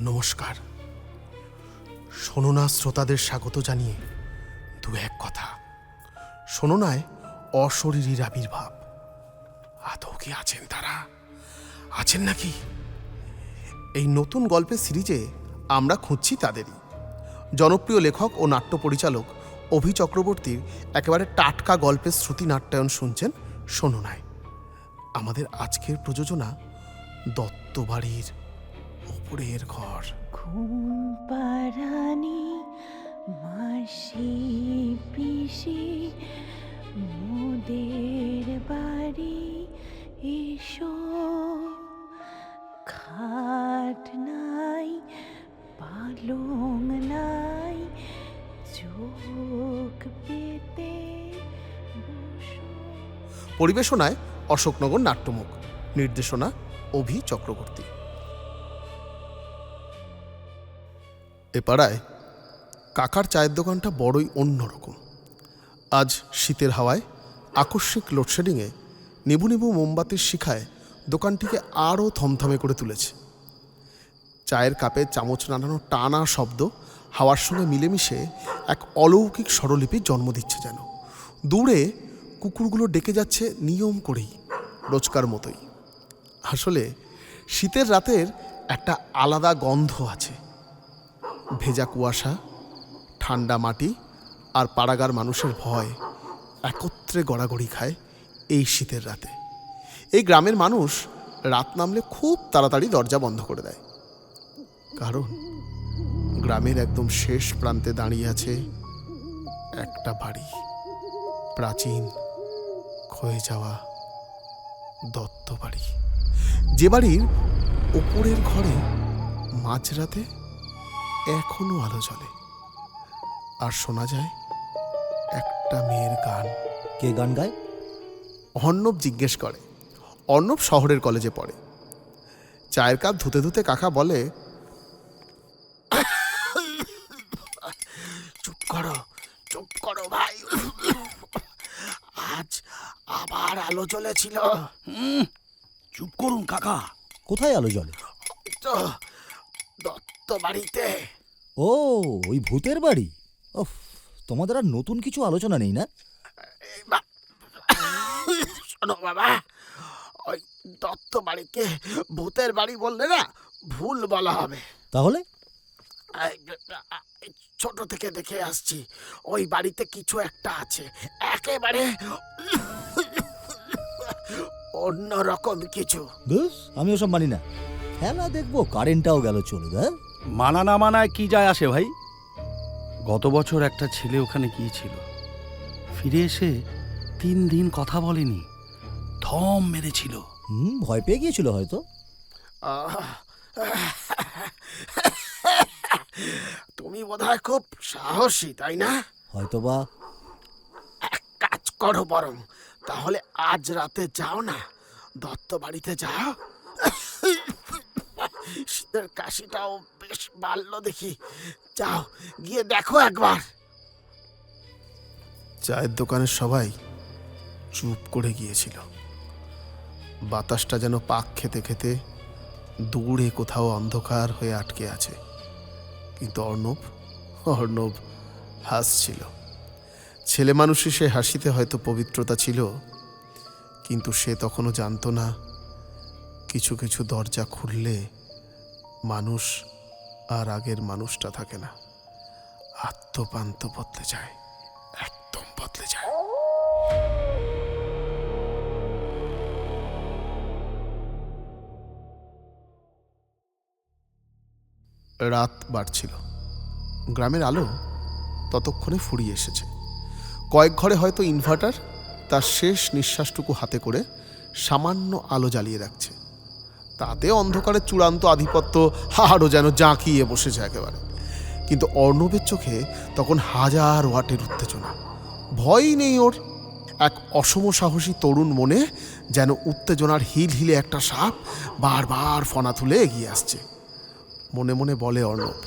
নমস্কার। শোনো না শ্রোতাদের স্বাগত জানিয়ে দু এক কথা। শোনো নায় অশরীরীর আবির্ভাব। আদৌ কি আছেন তারা? আছেন নাকি? এই নতুন গল্পের সিরিজে আমরা খুঁজছি তাদেরই। জনপ্রিয় লেখক ও নাট্য পরিচালক অভি চক্রবর্তীর একেবারে টাটকা গল্পের শ্রুতি নাট্যায়ন শুনছেন শোনো নায়। আমাদের আজকের প্রযোজনা দত্তবাড়ির উপরের ঘর। ঘুম পাড়ানি মাসি পিসি মোদের বাড়ি এসো, খাট নাই পালং নাই চোখ পেতে বসো। পরিবেশনায় অশোকনগর নাট্যমুখ, নির্দেশনা অভি চক্রবর্তী। এ পাড়ায় কাকার চায়ের দোকানটা বড়ই অন্যরকম। আজ শীতের হাওয়ায় আকস্মিক লোডশেডিংয়ে নিবু নিবু মোমবাতির শিখায় দোকানটিকে আরও থমথমে করে তুলেছে। চায়ের কাপে চামচ নাড়ানোর টানা শব্দ হাওয়ার সঙ্গে মিলেমিশে এক অলৌকিক স্বরলিপির জন্ম দিচ্ছে যেন। দূরে কুকুরগুলো ডেকে যাচ্ছে নিয়ম করেই, রোজকার মতোই। আসলে শীতের রাতের একটা আলাদা গন্ধ আছে। ভেজা কুয়াশা, ঠান্ডা মাটি আর পাড়াগার মানুষের ভয় একত্রে গড়াগড়ি খায় এই শীতের রাতে। এই গ্রামের মানুষ রাত নামলে খুব তাড়াতাড়ি দরজা বন্ধ করে দেয়, কারণ গ্রামের একদম শেষ প্রান্তে দাঁড়িয়ে আছে একটা বাড়ি, প্রাচীন ক্ষয়ে যাওয়া দত্ত বাড়ি। যে বাড়ির ওপরের ঘরে মাঝরাতে এখনো আলো জ্বলে আর শোনা যায় একটা মেয়ের গান। কে গান গায়? অর্ণব জিজ্ঞেস করে। অর্ণব শহরের কলেজে পড়ে। চায়ের কাপ ধুতে ধুতে কাকা বলে, চুপ করো ভাই, আজ আবার আলো জ্বলেছিল। চুপ করুন কাকা। কোথায় আলো জ্বলে? তো দত্ত বাড়িতে। ও, ওই ভূতের বাড়ি। ওফ, তোমাদের আর নতুন কিছু আলোচনা নেই না? শোনো বাবা, ওই দত্ত বাড়িকে ভূতের বাড়ি বললে না ভুল বলা হবে। তাহলে? ছোট থেকে দেখে আসছি ওই বাড়িতে কিছু একটা আছে, একেবারে অন্যরকম কিছু। বেশ, আমি ওসব মানি না। খেলা দেখবো, কারেন্টটাও গেল চলে। মানা না মানায় কি যায় আসে ভাই? গত বছর একটা ছেলে ওখানে গিয়েছিল, ফিরে এসে 3 দিন কথা বলেনি, থম মেরেছিল। ভয় পেয়ে গিয়েছিল হয়তো। তুমি বোধহয় খুব সাহসী, তাই না? হয়তোবা। এক কাজ করো বরং, তাহলে আজ রাতে যাও না, দত্ত বাড়িতে যাও। শীতের কাশিটাও বেশ বাড়ল দেখি, যাও গিয়ে দেখো একবার। চায়ের দোকানের সবাই চুপ করে গিয়েছিল। বাতাসটা যেন পাক খেতে খেতে দূরে কোথাও অন্ধকার হয়ে আটকে আছে। কিন্তু অর্ণব হাসছিল। ছেলে মানুষই সে হাসিতে হয়তো পবিত্রতা ছিল, কিন্তু সে তখনও জানতো না কিছু কিছু দরজা খুললে মানুষ আর আগের মানুষটা থাকে না, আত্মপান্ত বদলে যায়, একদম বদলে যায়। রাত বাড়ছিল। গ্রামের আলো ততক্ষণে ফুরিয়ে এসেছে। কয়েক ঘরে হয়তো ইনভার্টার তার শেষ নিঃশ্বাসটুকু হাতে করে সামান্য আলো জ্বালিয়ে রাখছে। তাতে অন্ধকারের চূড়ান্ত আধিপত্য আরও যেন জাঁকিয়ে বসেছে একেবারে। কিন্তু অর্ণবের চোখে তখন 1000 ওয়াটের উত্তেজনা। ভয়ই নেই ওর। এক অসম সাহসী তরুণ মনে যেন উত্তেজনার হিল হিলে একটা সাপ বারবার ফনা তুলে এগিয়ে আসছে। মনে মনে বলে অর্ণব,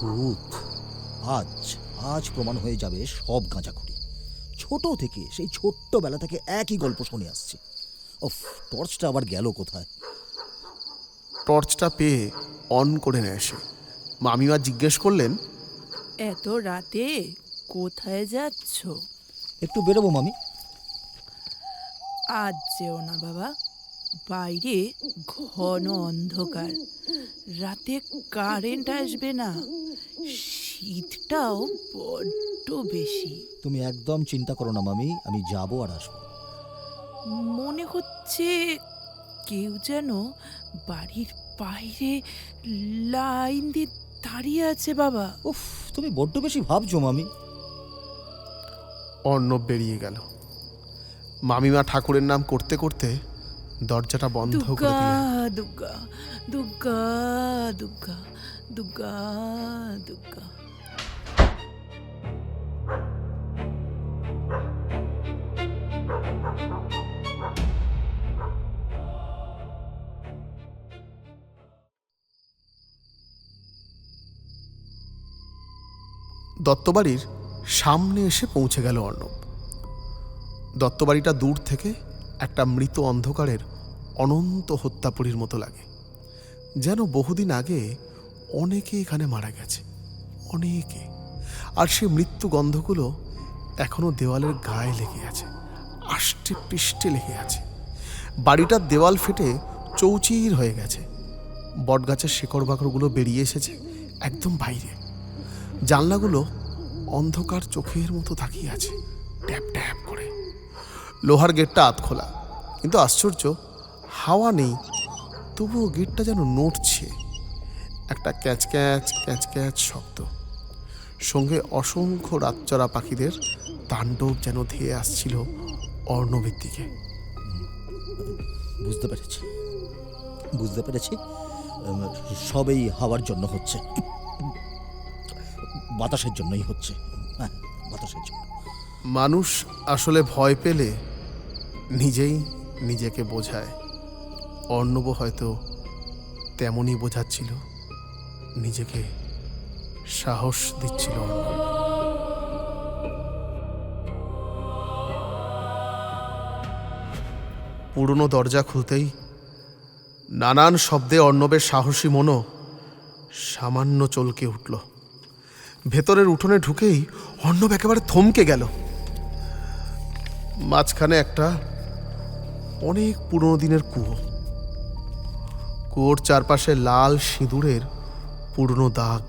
ভূত। আজ প্রমাণ হয়ে যাবে সব গাঁজাখুরি। ছোট থেকে, সেই ছোট্টবেলা থেকে একই গল্প শুনে আসছি। টর্চটা আবার গেল কোথায়? টর্চটা পেয়ে অন করে নেয় সে। মামিমা জিজ্ঞেস করলেন, এত রাতে কোথায় যাচ্ছ? একটু বেরোবো মামি। আজ যেও না বাবা, বাইরে ঘন অন্ধকার, রাতে কারেন্ট আসবে না, শীতটাও বড্ড বেশি। তুমি একদম চিন্তা করো না মামি, আমি যাবো আর আসবো। মনে হচ্ছে কেউ যেন বাড়ির বাইরে লাইন দিয়ে দাঁড়িয়ে আছে বাবা। উফ, তুমি বড্ড বেশি ভাবছো মামি। অর্ণব বেরিয়ে গেল। মামিমা ঠাকুরের নাম করতে করতে দরজাটা বন্ধ করে দুর্গা দিলেন। দুর্গা দুর্গা দুর্গা দুর্গা দুর্গা। দত্তবাড়ির সামনে এসে পৌঁছে গেল অর্ণব। দত্তবাড়িটা দূর থেকে একটা মৃত অন্ধকারের অনন্ত হত্যাপুরীর মতো লাগে, যেন বহুদিন আগে অনেকে এখানে মারা গেছে, অনেকে। আর সে মৃত্যু গন্ধগুলো এখনো দেওয়ালের গায়ে লেগে আছে, আষ্টে পৃষ্ঠে লেগে আছে। বাড়িটার দেওয়াল ফেটে চৌচির হয়ে গেছে, বটগাছের শেকড় বাকড়গুলো বেরিয়ে এসেছে একদম বাইরে। জানলাগুলো অন্ধকার চোখের মতো তাকিয়ে আছে ট্যাপ ট্যাপ করে। লোহার গেটটা আধখোলা, কিন্তু আশ্চর্য, হাওয়া নেই, তবুও গেটটা যেন নড়ছে। একটা ক্যাচ ক্যাচ ক্যাচ ক্যাচ শব্দ, সঙ্গে অসংখ্য রাতচরা পাখিদের তাণ্ডব যেন ধেয়ে আসছিল অর্ণবের দিকে। বুঝতে পেরেছি, বুঝতে পেরেছি, সবই হাওয়ার জন্য হচ্ছে, বাতাসের জন্যই হচ্ছে। হ্যাঁ, বাতাসের জন্য। মানুষ আসলে ভয় পেলে নিজেই নিজেকে বোঝায়। অর্ণব হয়তো তেমনই বোঝাচ্ছিল, নিজেকে সাহস দিচ্ছিল অর্ণব। পুরনো দরজা খুলতেই নানান শব্দে অর্ণবের সাহসী মনও সামান্য চলকে উঠল। ভেতরের উঠোনে ঢুকেই অর্ণব একেবারে থমকে গেল। মাঝখানে একটা অনেক পুরনো দিনের কুয়ো, কুয়োর চারপাশে লাল সিঁদুরের পুরনো দাগ,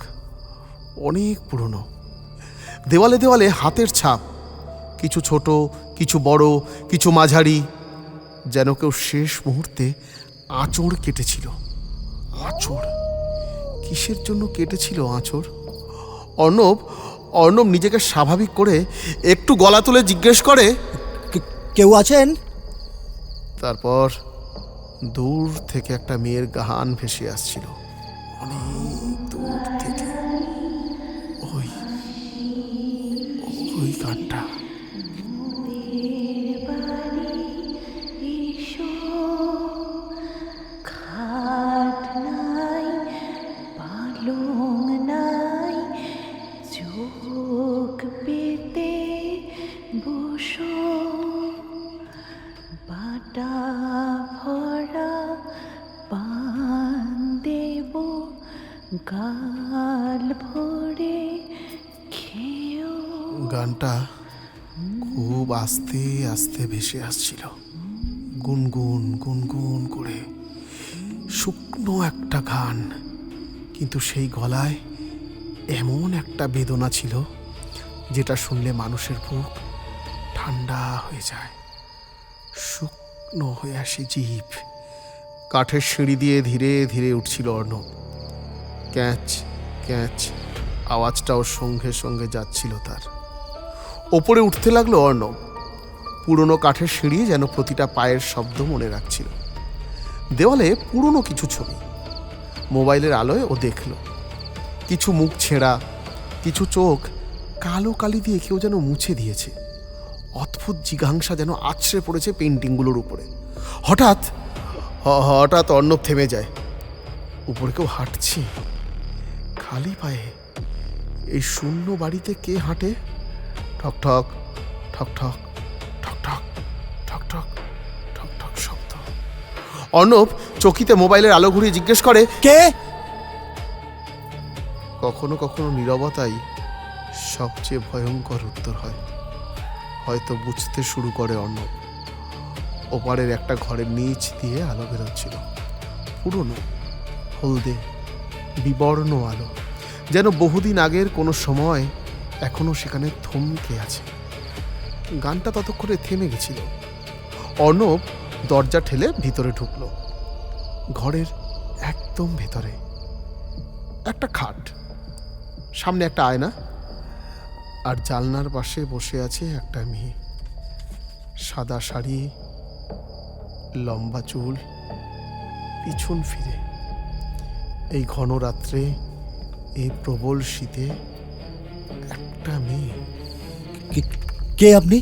অনেক পুরনো। দেওয়ালে দেওয়ালে হাতের ছাপ, কিছু ছোট, কিছু বড়, কিছু মাঝারি, যেন কেউ শেষ মুহূর্তে আঁচড় কেটেছিল। আঁচড়, কিসের জন্য কেটেছিল আঁচড়? অর্ণব নিজেকে স্বাভাবিক করে একটু গলা তুলে জিজ্ঞেস করে, কেউ আছেন? তারপর দূর থেকে একটা মেয়ের গান ভেসে আসছিল, অনেক দূর থেকে। ওই ওই গানটা। এসো, খাট নাই, পালং নাই, চোখ পেতে বসো, বাটা ভরা পান দেব, গাল ভরে খেও। গানটা খুব আস্তে আস্তে ভেসে আসছিল, গুনগুন গুনগুন করে, শুকনো একটা গান। কিন্তু সেই গলায় এমন একটা বেদনা ছিল যেটা শুনলে মানুষের বুক ঠান্ডা হয়ে যায়, শুকনো হয়ে আসে জিভ। কাঠের সিঁড়ি দিয়ে ধীরে ধীরে উঠছিল অর্ণব। ক্যাচ ক্যাচ আওয়াজটাও সঙ্গে সঙ্গে যাচ্ছিল তার। ওপরে উঠতে লাগলো অর্ণব। পুরনো কাঠের সিঁড়ি যেন প্রতিটা পায়ের শব্দ মনে রাখছিল। দেওয়ালে পুরনো কিছু ছবি, মোবাইলের আলোয় ও দেখল কিছু মুখ ছেঁড়া, কিছু চোখ কালো কালি দিয়ে কেউ যেন মুছে দিয়েছে। অদ্ভুত জিঘাংসা যেন আছড়ে পড়েছে পেন্টিংগুলোর উপরে। হঠাৎ হঠাৎ অর্ণব থেমে যায়। উপরে কেউ হাঁটছে খালি পায়ে। এই শূন্য বাড়িতে কে হাঁটে? ঠক ঠক ঠক ঠক ঠক ঠক ঠক ঠক ঠক ঠক শব্দ। অর্ণব চকিতে মোবাইলের আলো ঘুরিয়ে জিজ্ঞেস করে, কে? কখনো কখনো নীরবতাই সবচেয়ে ভয়ঙ্কর উত্তর হয়। হয়তো বুঝতে শুরু করে অর্ণব। ওপারের একটা ঘরের নিচ দিয়ে আলো বেরোচ্ছিল, পুরনো, হলদে, বিবর্ণ আলো, যেন বহুদিন আগের কোনো সময় এখনো সেখানে থমকে আছে। গানটা ততক্ষণে থেমে গেছিল। অর্ণব দরজা ঠেলে ভিতরে ঢুকলো। ঘরের একদম ভেতরে একটা খাট, সামনে একটা আয়না, আর জানলার পাশে বসে আছে একটা মেয়ে। সাদা শাড়ি, লম্বা চুল, পিছন ফিরে। এই ঘন রাত্রে, এই প্রবল শীতে একটা মেয়ে। কে আপনি?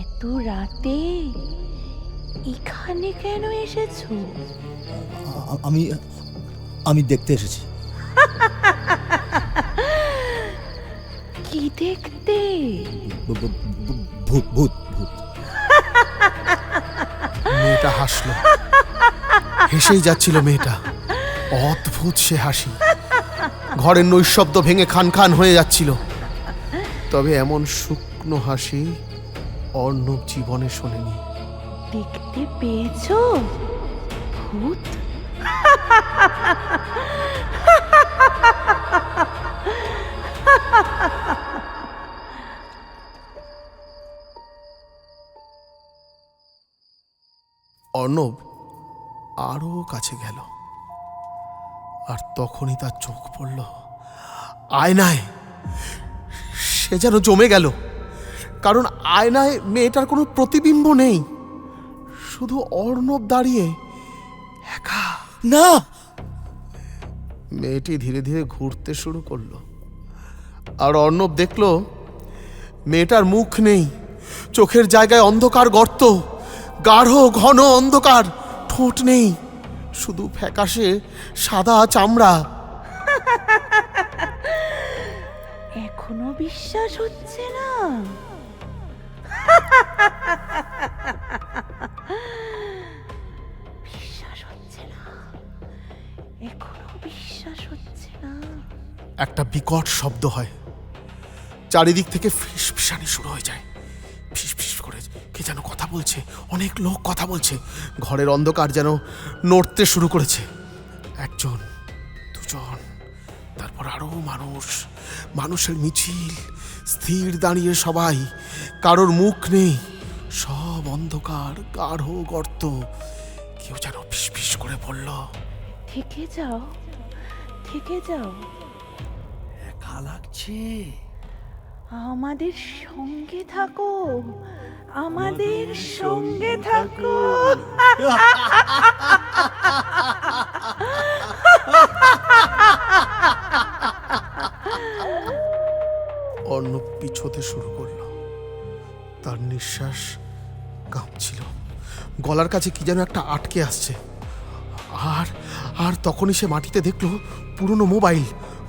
এত রাতে এখানে কেন এসেছো? আমি আমি দেখতে এসেছি। কি দেখতে? ভূত ভূত ভূত। মেয়েটা হাসলো, হেসেই যাচ্ছিল মেয়েটা। অদ্ভুত সে হাসি, ঘরের নৈশব্দ ভেঙে খান খান হয়ে যাচ্ছিল। তবে এমন শুকনো হাসি অর্ণব জীবনে শোনেনি। দেখতে পেয়েছো ভূত? অর্ণব আরো কাছে গেল, আর তখনই তার চোখ পড়ল আয়নায়। সে যেন জমে গেল, কারণ আয়নায় মেয়েটার কোনো প্রতিবিম্ব নেই, শুধু অর্ণব দাঁড়িয়ে একা। না! মেয়েটি ধীরে ধীরে ঘুরতে শুরু করলো, আর অর্ণব দেখল মেয়েটার মুখ নেই, চোখের জায়গায় অন্ধকার গর্ত, গাঢ় ঘন অন্ধকার। ঠোঁট নেই, শুধু ফ্যাকাশে সাদা চামড়া। এখনো বিশ্বাস হচ্ছে না? বিশ্বাস হচ্ছে না, এখনো বিশ্বাস হচ্ছে না। একটা বিকট শব্দ হয়, চারিদিক থেকে ফিসফিসানি শুরু হয়ে যায়। ফিসফিস করে কে যেন কথা বলছে, অনেক লোক কথা বলছে। ঘরের অন্ধকার যেন নড়তে শুরু করেছে। একজন, দুজন, তারপর আরো মানুষ, মানুষের মিছিল, স্থির দাঁড়িয়ে সবাই, কারোর মুখ নেই, সব অন্ধকার, গাঢ় গর্ত। কেউ যেন ফিসফিস করে বলল, থেকে যাও, থেকে যাও, একা লাগছে। আমাদের সঙ্গে থাকো, আমাদের সঙ্গে থাকো। অর্ণব পিছোতে শুরু করলো। তার নিঃশ্বাস কাঁপছিল, গলার কাছে কি যেন একটা আটকে আসছে। আর আর তখনই সে মাটিতে দেখলো পুরনো মোবাইল,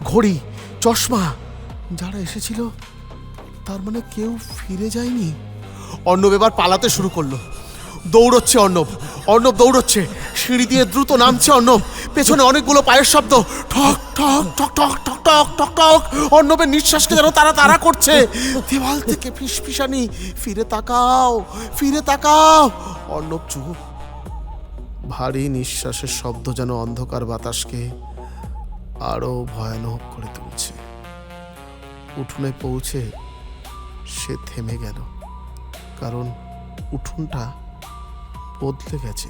ঘড়ি, চশমা। যারা এসেছিল তার মানে কেউ ফিরে যায়নি। অর্ণব এবার পালাতে শুরু করলো। দৌড়চ্ছে অর্ণব, অর্ণব দৌড়চ্ছে, সিঁড়ি দিয়ে দ্রুত নামছে অর্ণব। পেছনে অনেকগুলো পায়ের শব্দ, ঠক ঠক ঠক ঠক ঠক ঠক ঠক ঠক। অর্ণবের নিঃশ্বাসকে যেন তারা তারা করছে। দেওয়াল থেকে ফিসফিসানি, ফিরে তাকাও, ফিরে তাকাও। অর্ণব চুপ। ভারী নিঃশ্বাসের শব্দ যেন অন্ধকার বাতাসকে আরো ভয়ানক করে তুলছে। উঠোনে পৌঁছে সে থেমে গেল, কারণ উঠোনটা বদলে গেছে।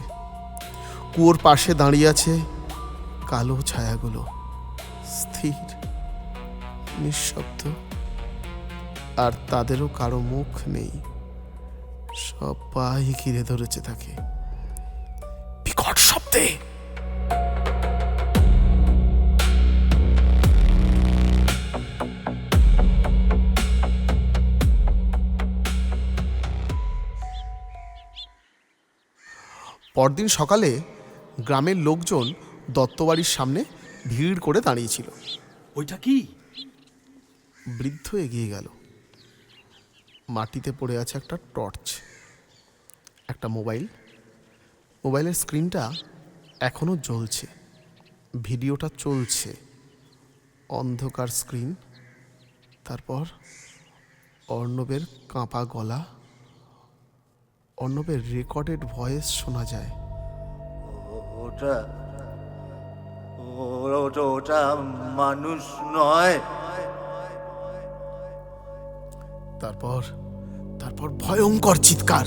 কুয়োর পাশে দাঁড়িয়ে আছে কালো ছায়াগুলো, স্থির, নিঃশব্দ, আর তাদেরও কারো মুখ নেই। সবাই ঘিরে ধরেছে তাকে বিকট শব্দে। পরদিন সকালে গ্রামের লোকজন দত্তবাড়ির সামনে ভিড় করে দাঁড়িয়েছিল। ওইটা কি? বৃদ্ধ এগিয়ে গেল। মাটিতে পড়ে আছে একটা টর্চ, একটা মোবাইল। মোবাইলের স্ক্রিনটা এখনো জ্বলছে, ভিডিওটা চলছে। অন্ধকার স্ক্রিন, তারপর অর্ণবের কাঁপা গলা, অর্ণবের রেকর্ডেড ভয়েস শোনা যায়। ওটা ওটা ওটা মানুষ নয়। তারপর তারপর ভয়ঙ্কর চিৎকার।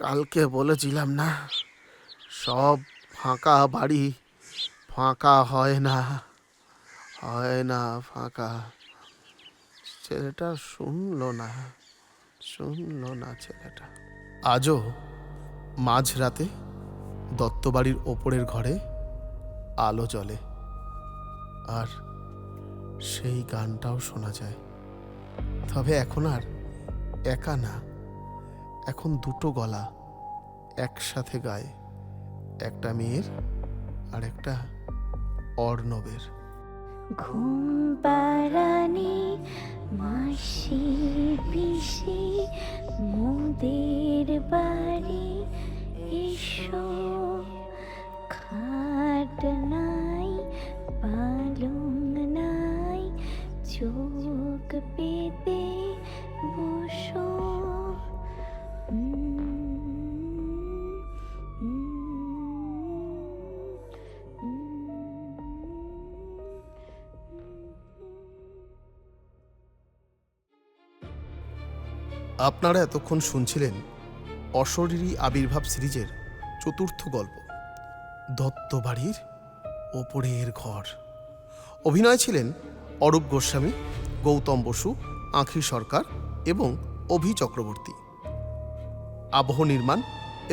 কালকে বলেছিলাম না, সব ফাঁকা বাড়ি ফাঁকা হয় না, হয় না ফাঁকা। ছেলেটা শুনলো না ছেলেটা। আজও মাঝরাতে দত্তবাড়ির ওপরের ঘরে আলো জ্বলে, আর সেই গানটাও শোনা যায়। তবে এখন আর একা না, এখন দুটো গলা একসাথে গায়, একটা মেয়ের আর একটা অর্ণবের। ঘুম পাড়ানি মাসি পিসি মোদের বাড়ি এসো, খাট নাই পালং নাই চোখ পেতে বসো। আপনারা এতক্ষণ শুনছিলেন অশরীরী আবির্ভাব সিরিজের চতুর্থ গল্প, দত্তবাড়ির ওপরের ঘর। অভিনয় ছিলেন অরূপ গোস্বামী, গৌতম বসু, আঁখি সরকার এবং অভি চক্রবর্তী। আবহ নির্মাণ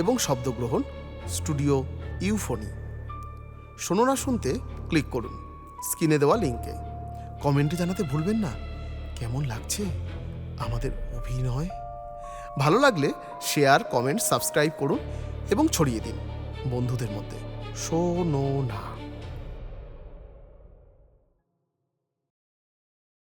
এবং শব্দগ্রহণ স্টুডিও ইউফোনি। শোনো না শুনতে ক্লিক করুন স্ক্রিনে দেওয়া লিঙ্কে। কমেন্টে জানাতে ভুলবেন না কেমন লাগছে আমাদের অভিনয়। ভালো লাগলে শেয়ার, কমেন্ট, সাবস্ক্রাইব করুন এবং ছড়িয়ে দিন বন্ধুদের মধ্যে। শোনো না।